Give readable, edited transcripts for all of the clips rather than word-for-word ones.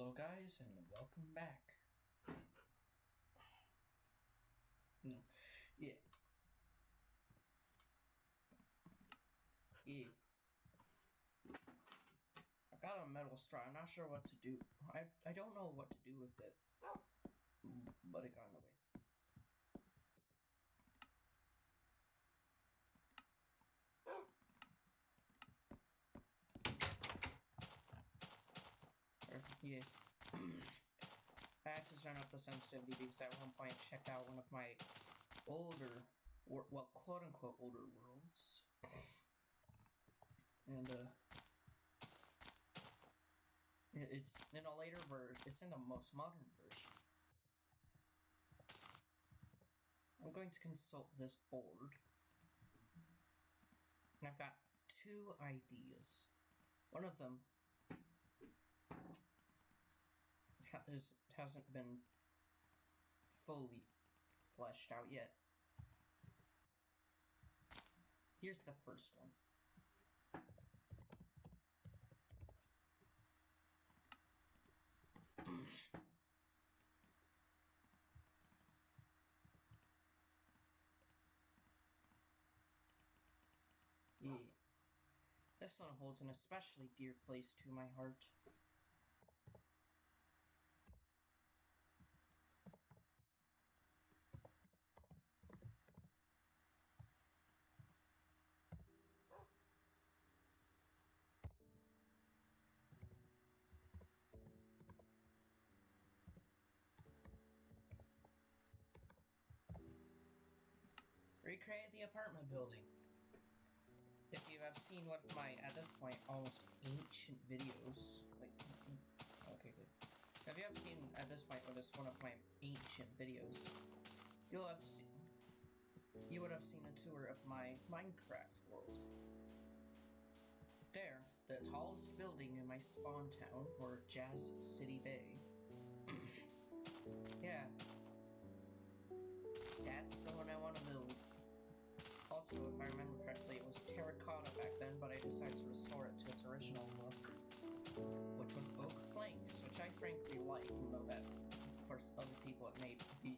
Hello, guys, and welcome back. No, yeah, yeah. I got a metal straw. I'm not sure what to do. I don't know what to do with it, but it got in the way. Yeah. I had to turn up the sensitivity because at one point I checked out one of my older, quote unquote older worlds, and it's in a later version. It's in the most modern version. I'm going to consult this board, and I've got two ideas. One of them hasn't been fully fleshed out yet. Here's the first one. Yeah. This one holds an especially dear place to my heart. Recreate the apartment building. If you have seen one of my, at this point, almost ancient videos, okay, good. If you have seen, at this point, one of my ancient videos, you would have seen a tour of my Minecraft world. There, the tallest building in my spawn town, or Jazz City Bay. Yeah. That's the one I want to build. Also, if I remember correctly, it was terracotta back then, but I decided to restore it to its original look, which was oak planks, which I frankly like, even though that for other people it may be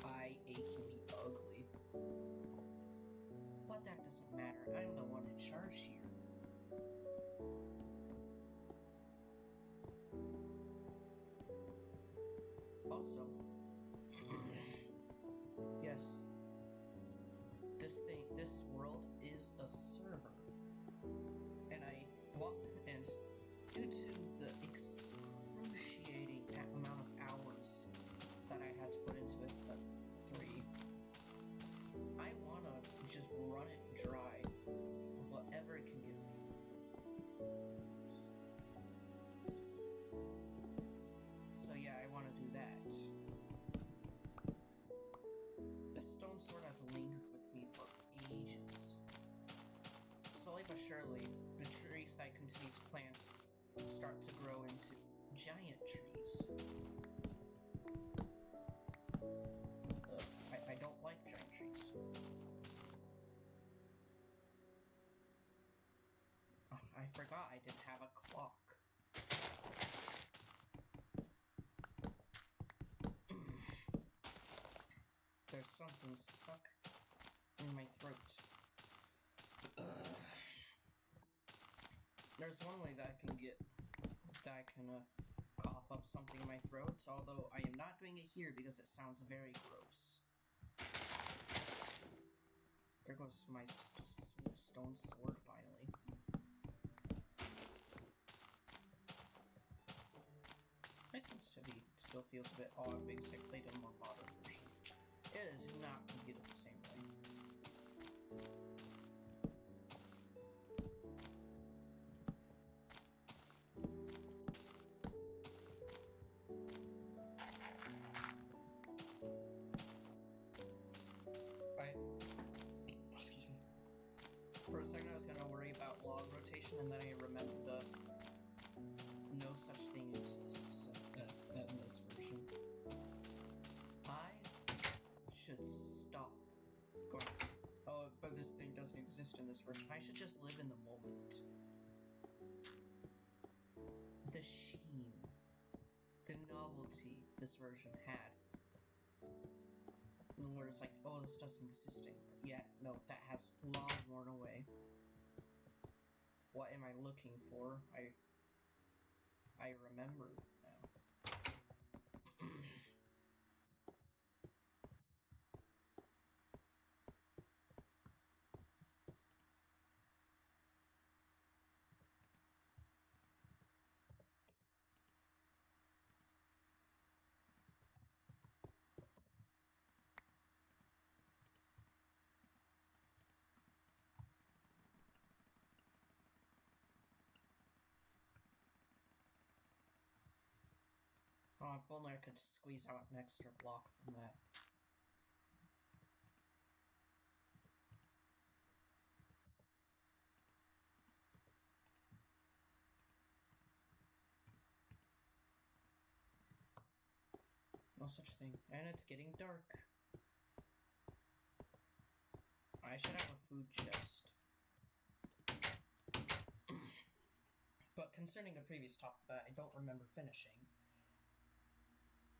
eye-achingly ugly. But that doesn't matter, I'm the one in charge here. Also, yes, this world is a server, and due to the excruciating amount of hours that I had to put into it, 3, I wanna just run it dry with whatever it can give me. So yeah, I wanna do that. The stone sword has lingered with me for ages. Slowly but surely, the trees that I continue to plant start to grow into giant trees. I don't like giant trees. I forgot I didn't have a clock. There's something stuck in my throat. There's one way that I can cough up something in my throat, although I am not doing it here because it sounds very gross. There goes my stone sword finally. My sensitivity still feels a bit odd because I played a more modern version. It is not going to get it the same way. Excuse me. For a second I was going to worry about log rotation, and then I remembered no such thing exists in this version. I should stop going. Oh, but this thing doesn't exist in this version. I should just live in the moment. The sheen the novelty this version had. Where it's like, oh, this doesn't exist anymore. Yeah, no, that has long worn away. What am I looking for? I remember now. Oh, if only I could squeeze out an extra block from that. No such thing. And it's getting dark. I should have a food chest. But concerning the previous topic that I don't remember finishing,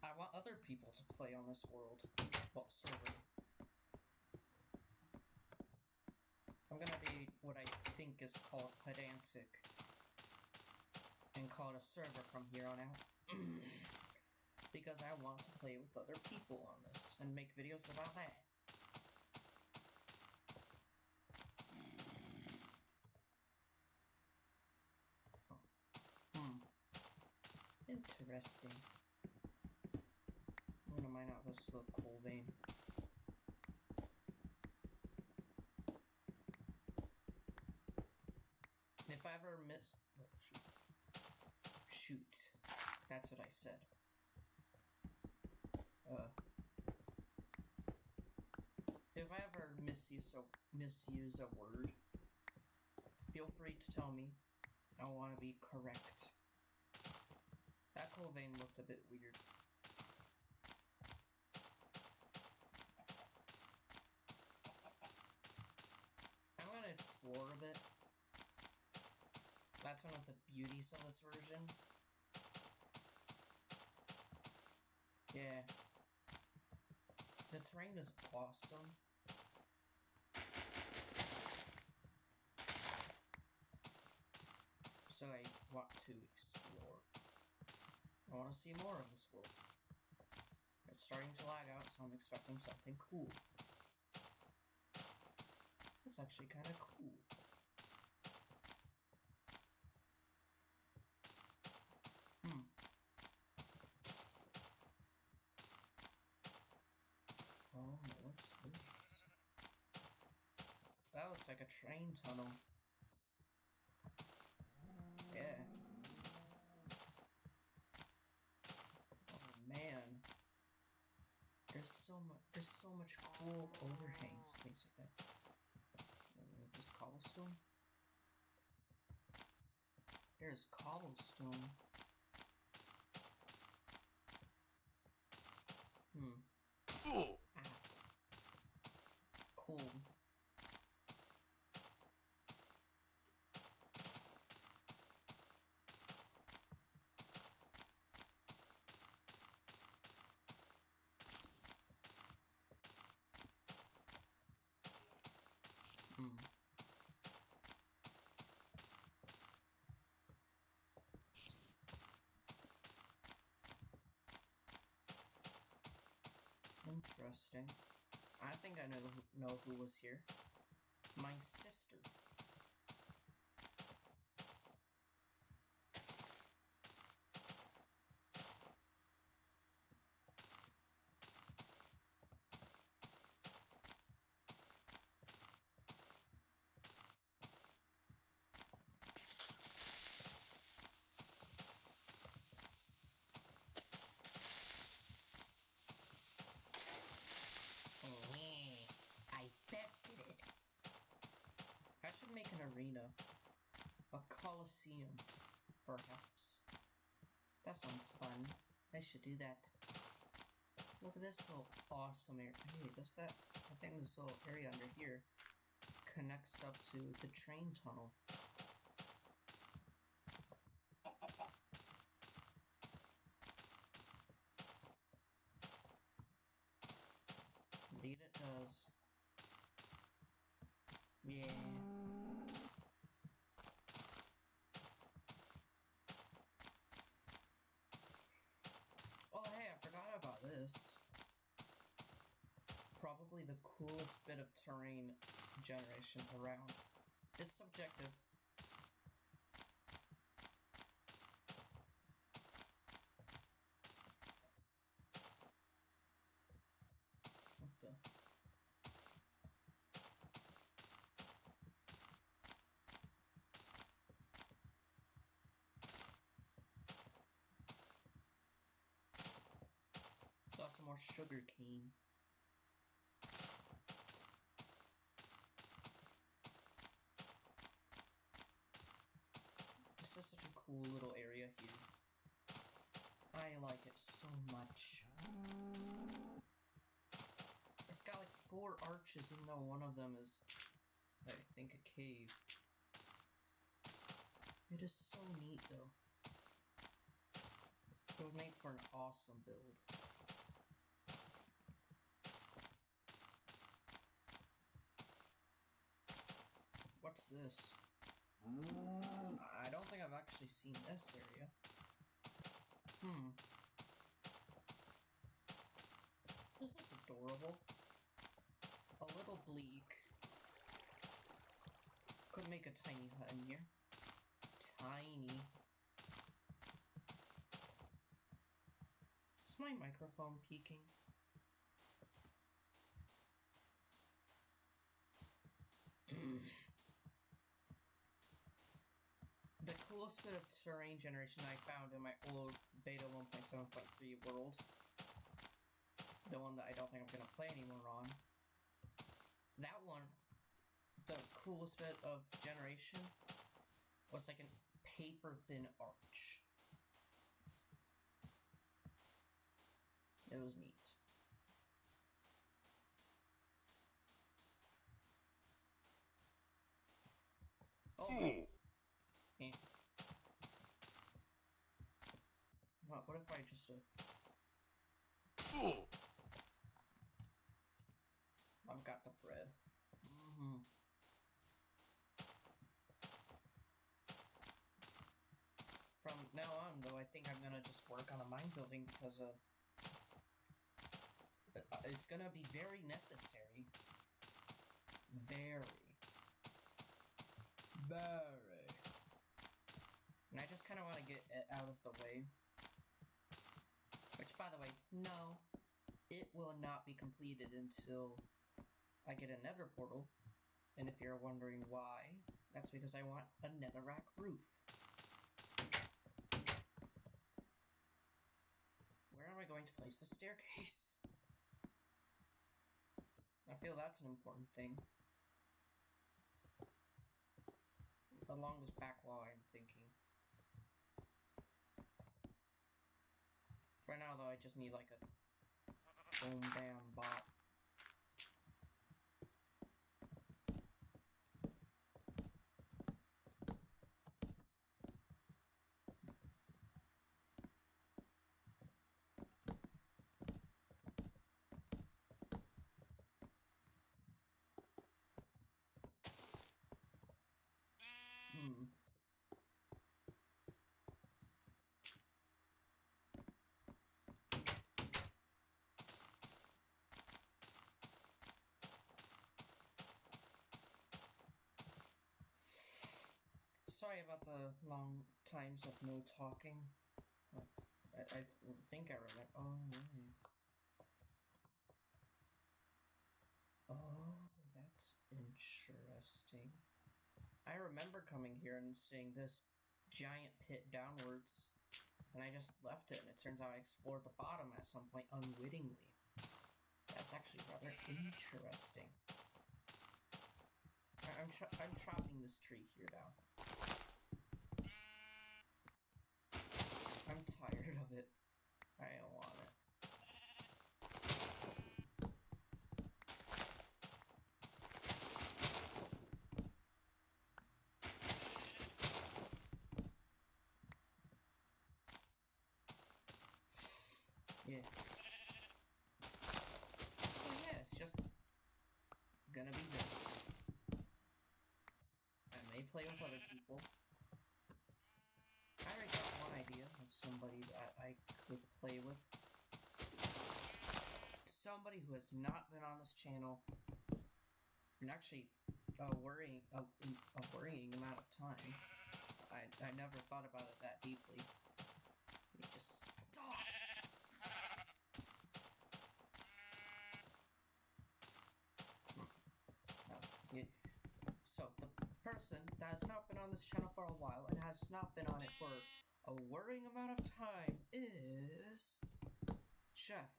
I want other people to play on this world. Well, server. I'm gonna be what I think is called pedantic and call it a server from here on out. Because I want to play with other people on this and make videos about that. Interesting. I'm gonna mine out this little coal vein. If I ever miss... Oh, shoot. That's what I said. If I ever misuse a word, feel free to tell me. I want to be correct. That coal vein looked a bit weird. I'm gonna explore a bit. That's one of the beauties of this version. Yeah. The terrain is awesome. So I want to explore. I want to see more of this world. It's starting to lag out, so I'm expecting something cool. It's actually kind of cool. Oh, what's this? That looks like a train tunnel. Yeah. Oh man. There's so much cool overhangs, things like that. Just cobblestone? There's cobblestone. Ah. Cool. Interesting. I think I know who was here. My sister. I bested it. I should make an arena. A coliseum, perhaps. That sounds fun. I should do that. Look at this little awesome area. Hey, does that... I think this little area under here connects up to the train tunnel. because... Yeah. Oh, hey, I forgot about this. Probably the coolest bit of terrain generation around. It's subjective. What the? Saw some more sugar cane. This is such a cool little area here. I like it so much. It's got like 4 arches, even though one of them is, I think, a cave. It is so neat, though. It would make for an awesome build. What's this? I don't think I've actually seen this area. This is adorable. A little bleak. Could make a tiny hut in here. Tiny. Is my microphone peaking? The coolest bit of terrain generation I found in my old beta 1.7.3 world, the one that I don't think I'm gonna play anymore on, that one, the coolest bit of generation was like a paper thin arch. It was neat. Oh. Eh. What if I just I've got the bread. From now on, though, I think I'm gonna just work on a mine building because it's gonna be very necessary. Very. And I just kind of want to get it out of the way. Which, by the way, no, it will not be completed until I get a nether portal. And if you're wondering why, that's because I want a netherrack roof. Where am I going to place the staircase? I feel that's an important thing. Along this back wall, I'm thinking. For now, though, I just need like a boom bam bop. Sorry about the long times of no talking. I think I remember. Oh, really? Oh, that's interesting. I remember coming here and seeing this giant pit downwards, and I just left it, and it turns out I explored the bottom at some point unwittingly. That's actually rather interesting. I'm chopping this tree here now. I'm tired of it. I don't want it. Yeah. So yeah, it's just gonna be this. I may play with other people. I already got one idea of somebody that I could play with. Somebody who has not been on this channel and actually a worrying amount of time. I never thought about it that deeply. You just stop. So the person that has not been on this channel for a while and has not been on it for a worrying amount of time is Chef.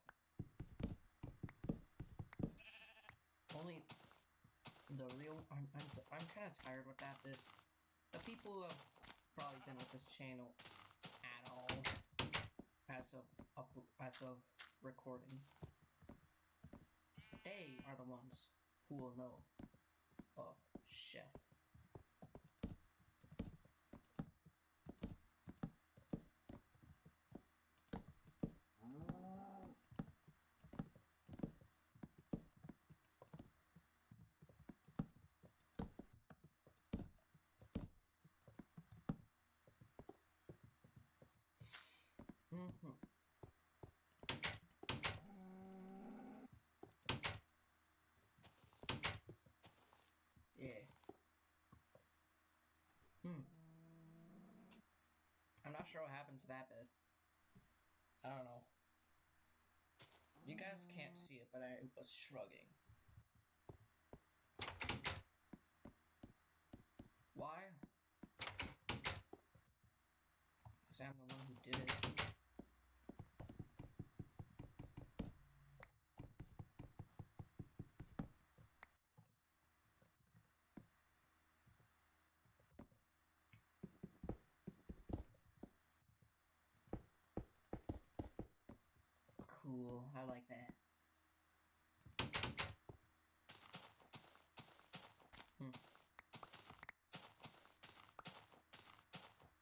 Only the real I'm kind of tired with that. The people who have probably been with this channel at all as of recording, they are the ones who will know of Chef. Yeah. I'm not sure what happened to that bit. I don't know. You guys can't see it, but I was shrugging. Why? Because I'm the one who did it. Cool, I like that.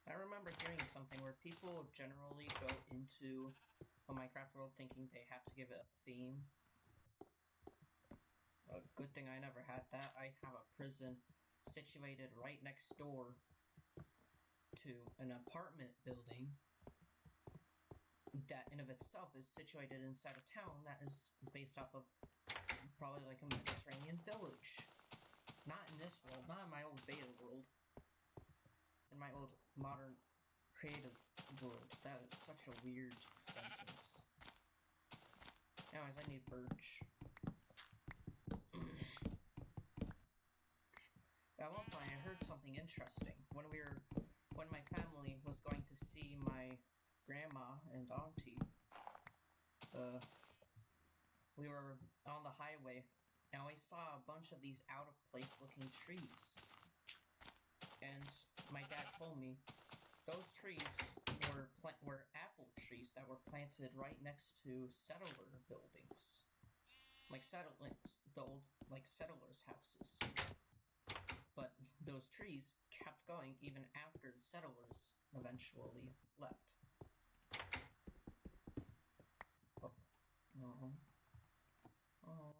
I remember hearing something where people generally go into a Minecraft world thinking they have to give it a theme. A good thing I never had that. I have a prison situated right next door to an apartment building that in of itself is situated inside a town that is based off of probably like a Mediterranean village. Not in this world, not in my old beta world. In my old modern creative world. That is such a weird sentence. Anyways, I need birch. At one point I heard something interesting. When my family was going to see my grandma and auntie, we were on the highway and we saw a bunch of these out of place looking trees. And my dad told me those trees were apple trees that were planted right next to settler buildings. Like the old settlers' houses. But those trees kept going even after the settlers eventually left. Oh. No. Oh.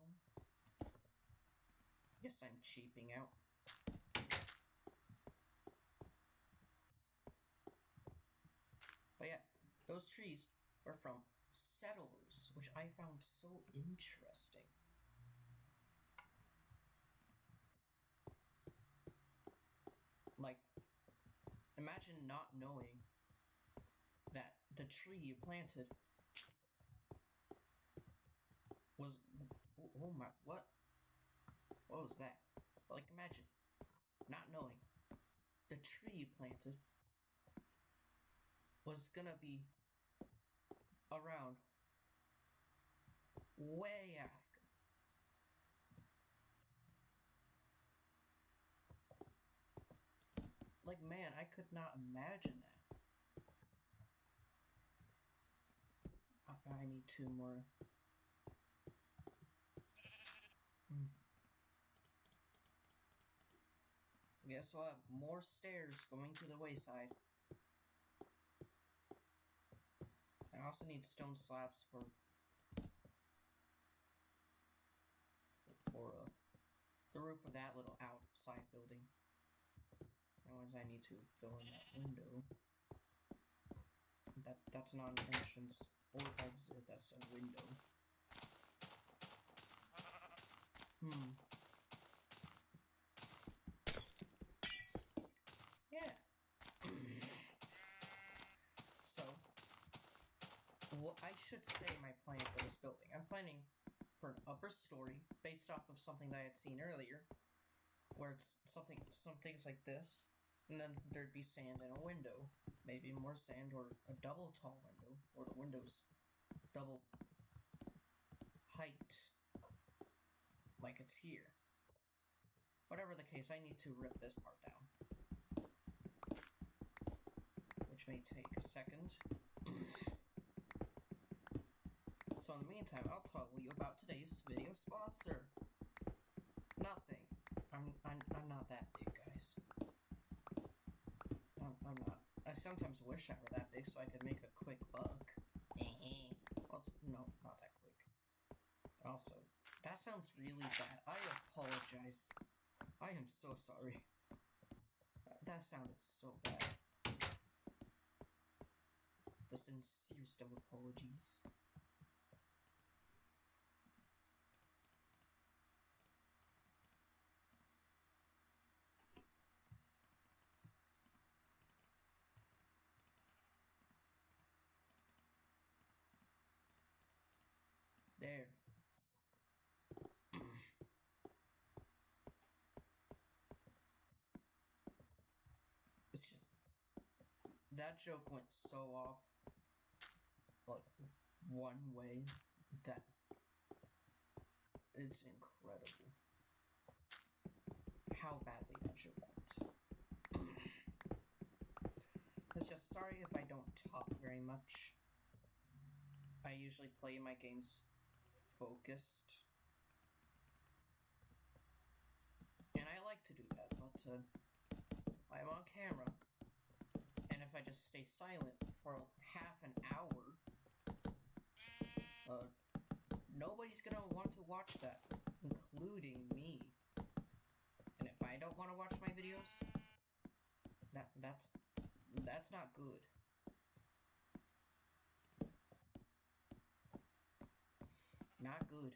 Guess I'm cheaping out. But yeah, those trees were from settlers, which I found so interesting. Like, imagine not knowing that the tree you planted was... Oh my... What? What was that? Like, imagine not knowing the tree you planted was gonna be around way after. Like, man, I could not imagine that. I need 2 more. Guess we'll have more stairs going to the wayside. I also need stone slabs for the roof of that little outside building. That one's I need to fill in that window. That's not an entrance or exit, that's a window. Yeah. So, what I should say my plan for this building. I'm planning for an upper story based off of something that I had seen earlier, where it's some things like this, and then there'd be sand and a window, maybe more sand or a double tall window, or the window's double height, like it's here. Whatever the case, I need to rip this part down, which may take a second. So in the meantime, I'll tell you about today's video sponsor. Nothing. I'm not that big, guys. I'm not. I sometimes wish I were that big so I could make a quick buck. Also, no, not that quick. Also, that sounds really bad. I apologize. I am so sorry. That sounded so bad. The sincerest of apologies. There. It's just that joke went so off, like, one way that it's incredible how badly that joke went. It's just sorry if I don't talk very much. I usually play my games focused, and I like to do that, but I'm on camera, and if I just stay silent for half an hour, nobody's gonna want to watch that, including me. And if I don't want to watch my videos, that's not good. Not good.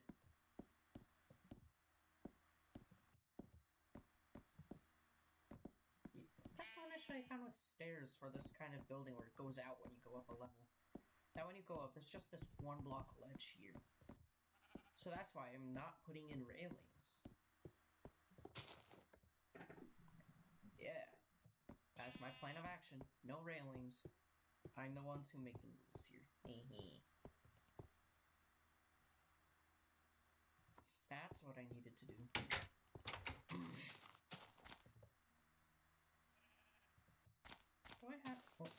That's one issue I found with stairs for this kind of building where it goes out when you go up a level. Now when you go up, there's just this one block ledge here. So that's why I'm not putting in railings. Yeah. That's my plan of action. No railings. I'm the ones who make the rules here. That's what I needed to do. Do I have... Oh.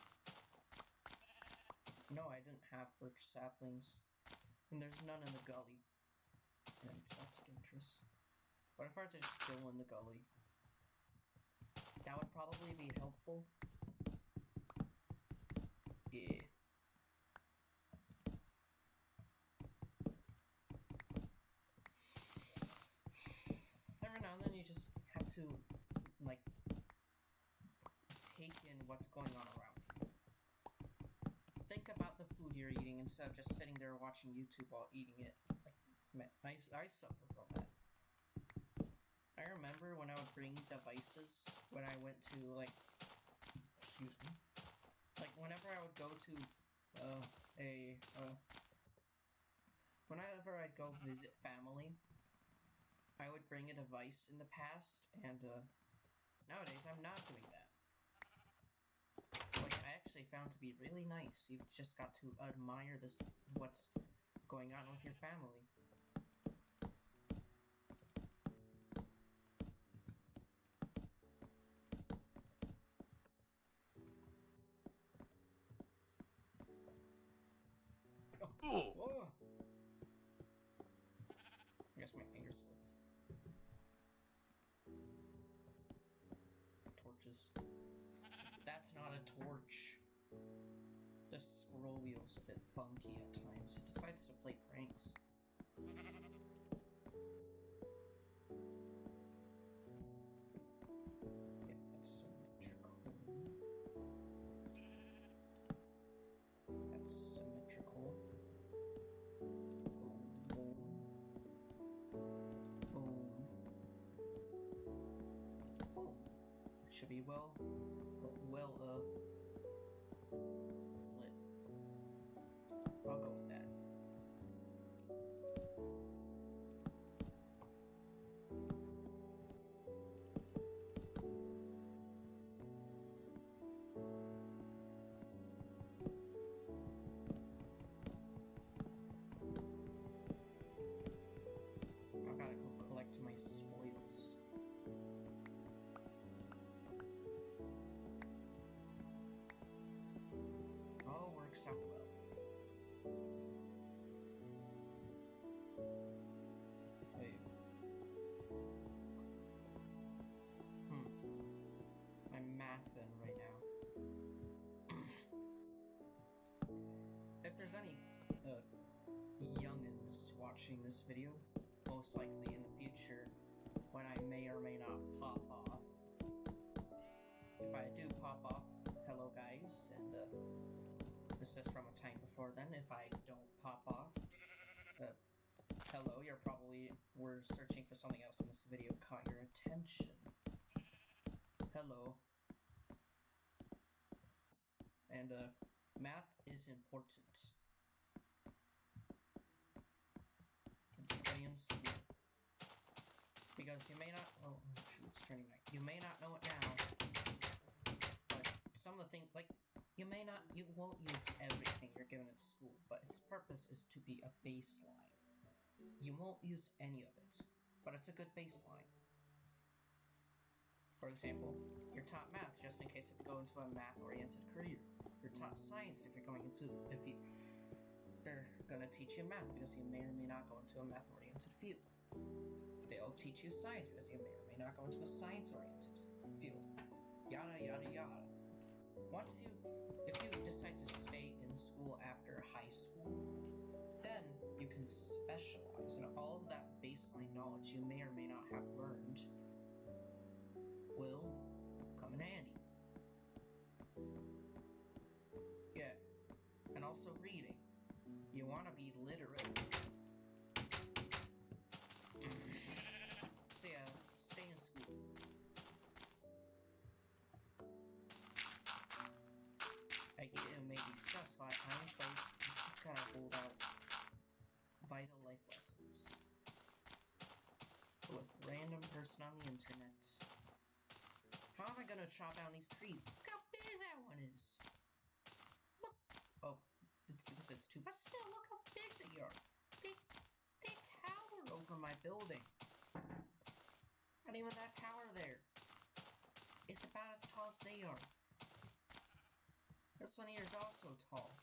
No, I didn't have birch saplings. And there's none in the gully. And that's dangerous. What if I were to just fill in the gully? That would probably be helpful. Yeah. Every now and then you just have to, like, take in what's going on around you. Think about the food you're eating instead of just sitting there watching YouTube while eating it. Like, I suffer from that. I remember when I would bring devices when I went to, like, excuse me, like, whenever I would go to, whenever I'd go visit family, I would bring a device in the past, and, nowadays I'm not doing that. Which I actually found to be really nice. You've just got to admire what's going on with your family. Oh. Whoa. I guess my finger slipped. Torches. That's not a torch. This scroll wheel's a bit funky at times. It decides to play pranks. should be well lit. I'll go with that. I gotta go collect my spoils. All works out well. Wait. I'm mathing right now. If there's any youngins watching this video, most likely in the future, when I may or may not pop off. If I do pop off, hello guys, and this is from a time before then. If I don't pop off, hello, we're searching for something else in this video caught your attention. Hello. And math is important. Stay in school. Because you may not, oh shoot, it's turning night. You may not know it now, but some of the things, like, you won't use everything you're given at school, but its purpose is to be a baseline. You won't use any of it, but it's a good baseline. For example, you're taught math just in case if you go into a math-oriented career. You're taught science if you're going into, they're gonna teach you math because you may or may not go into a math-oriented field. They'll teach you science because you may or may not go into a science-oriented field. Yada, yada, yada. If you decide to stay in school after high school, then you can specialize, and all of that baseline knowledge you may or may not have learned will come in handy. Yeah, and also reading. You want to be literate. So yeah, stay in school. It may be stressful at times, but you just gotta hold out vital life lessons with random person on the internet. How am I gonna chop down these trees? Look how big that one is. Look. Oh, it's because it's too. But still, look how big they are. They tower over my building. Not even that tower there. It's about as tall as they are. This one here is also tall.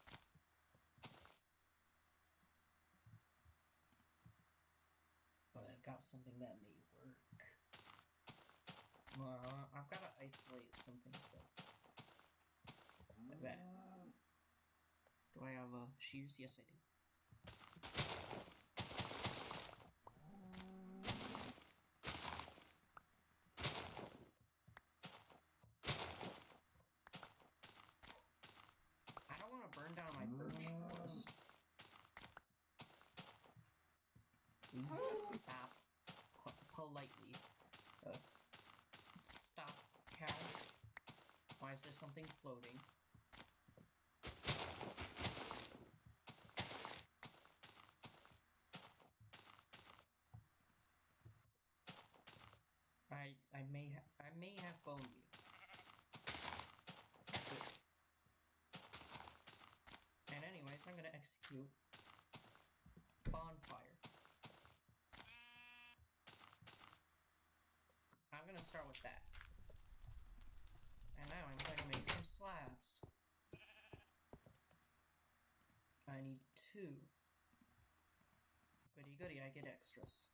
But I've got something that may work. Well, I've got to isolate some things though. Like that. Do I have shears? Yes, I do. I don't want to burn down my birch forest. Please stop. Politely. Stop, cow. Why is there something floating? I may have boned you. Good. And anyways, I'm gonna execute bonfire. I'm gonna start with that. And now I'm going to make some slabs. I need 2. Goody goody, I get extras.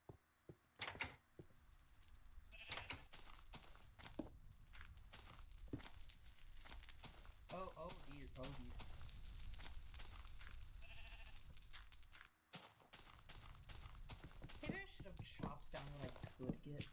Oh dear, oh dear. Maybe I should have chopped down what I could get.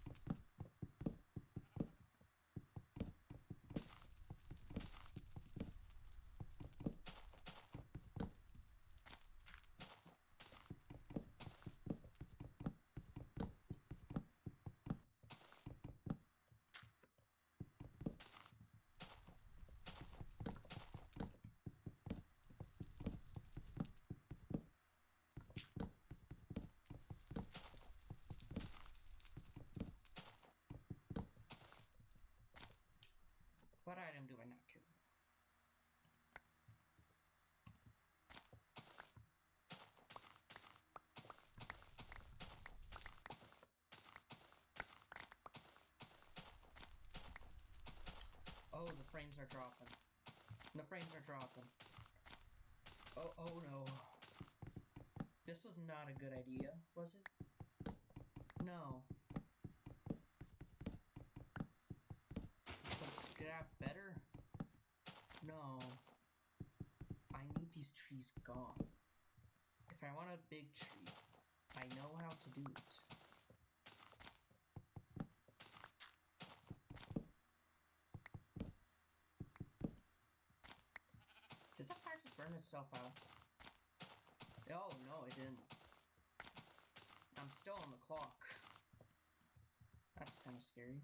Oh, the frames are dropping. The frames are dropping. Oh no. This was not a good idea, was it? No. But did I have better? No. I need these trees gone. If I want a big tree, I know how to do it. Did the fire just burn itself out? Oh, no, it didn't. I'm still on the clock. That's kind of scary.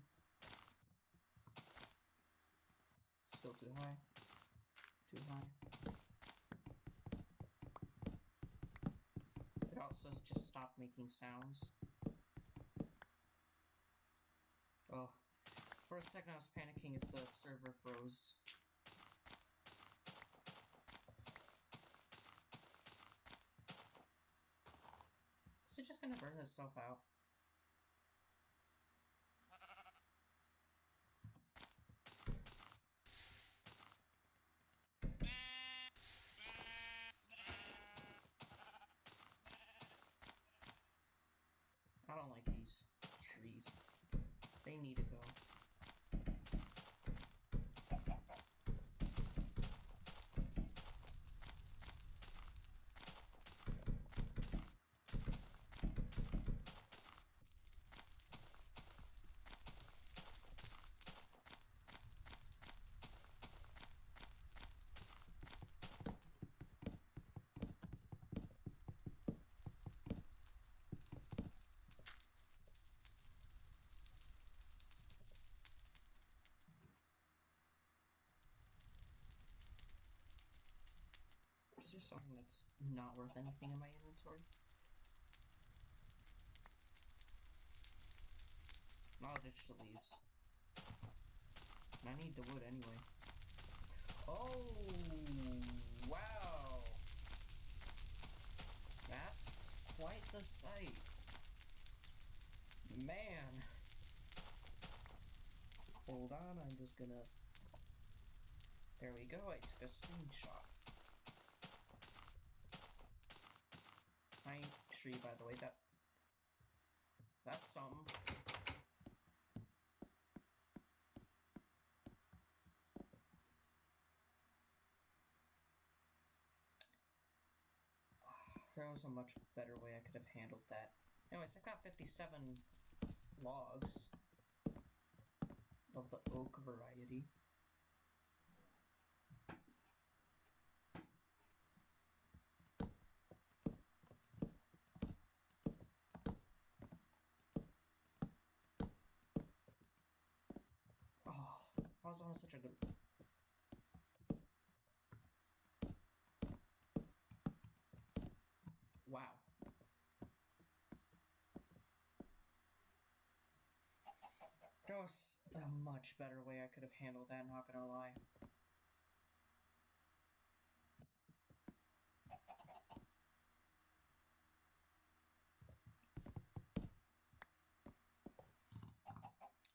Still too high. Too high. It also just stopped making sounds. Oh. For a second I was panicking if the server froze. Is it just gonna burn itself out? I don't like these trees. They need to go. Is there something that's not worth anything in my inventory? No, I'll ditch the leaves. And I need the wood anyway. Oh, wow. That's quite the sight. Man. Hold on, I'm just gonna... There we go, I took a screenshot. Pine tree, by the way, that's something. There was a much better way I could have handled that. Anyways, I've got 57 logs of the oak variety. Oh, I was on such a good... Wow. That was a much better way I could have handled that, not gonna lie.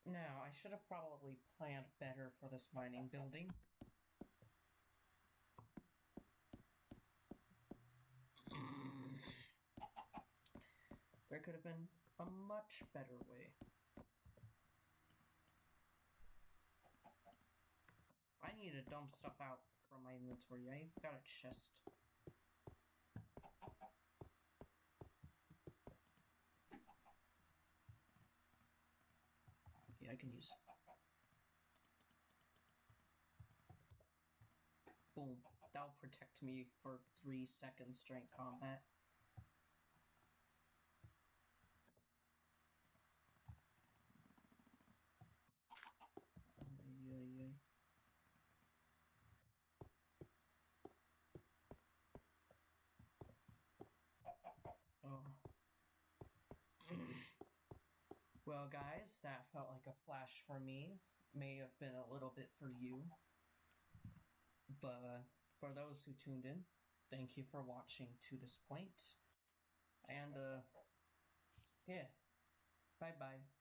Now, I should have probably planned better for this mining building. There could have been a much better way. I need to dump stuff out from my inventory. I've got a chest. Yeah, I can use... Boom. That'll protect me for 3 seconds during combat. Well, guys, that felt like a flash for me. May have been a little bit for you. But for those who tuned in, thank you for watching to this point. And, yeah. Bye-bye.